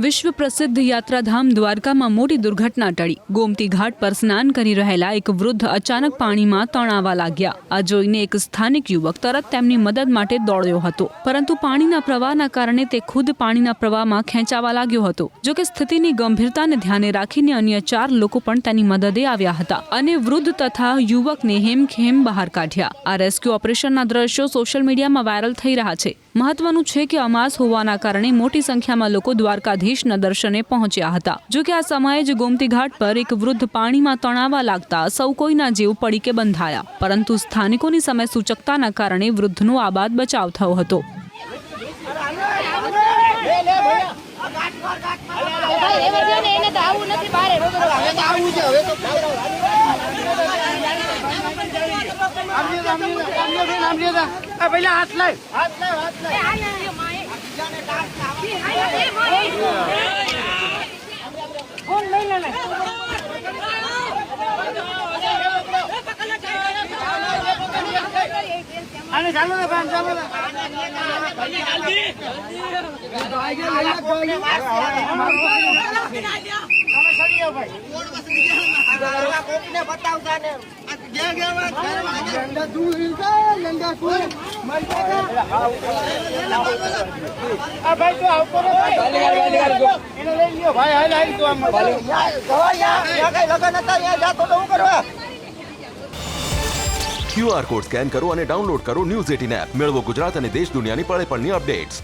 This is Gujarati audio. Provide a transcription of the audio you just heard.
વિશ્વ પ્રસિદ્ધ યાત્રાધામ દ્વારકામાં મોટી દુર્ઘટના ટળી। ગોમતી ઘાટ પર સ્નાન કરી રહેલા એક વૃદ્ધ અચાનક પાણીમાં તણાવા લાગ્યા। આ જોઈને એક સ્થાનિક યુવક તરત તેમની મદદ માટે દોડ્યો હતો, પરંતુ પાણીના પ્રવાહના કારણે તે ખુદ પાણીના પ્રવાહમાં ખેંચાવા લાગ્યો હતો। જો કે સ્થિતિની ગંભીરતાને ધ્યાને રાખીને અન્ય 4 લોકો પણ તેની મદદે આવ્યા હતા અને વૃદ્ધ તથા યુવકને હેમખેમ બહાર કાઢ્યા। આ રેસ્ક્યુ ઓપરેશનના દ્રશ્યો સોશિયલ મીડિયામાં વાયરલ થઈ રહ્યા છે। મહત્વનું છે કે અમાસ હોવાના કારણે મોટી સંખ્યામાં લોકો દ્વારકાધીશના દર્શને પહોંચ્યા હતા। જો કે આ સમયે જ ગોમતી ઘાટ પર એક વૃદ્ધ પાણીમાં તણાવા લાગતા સૌ કોઈના જીવ પડીકે બંધાયા, પરંતુ સ્થાનિકોની સમયસૂચકતાના કારણે વૃદ્ધનો આબાદ બચાવ થયો હતો। QR કોડ સ્કેન કરો અને ડાઉનલોડ કરો ન્યૂઝ 18 એપ। મેળવો ગુજરાત અને દેશ દુનિયાની પળે પળની અપડેટ્સ।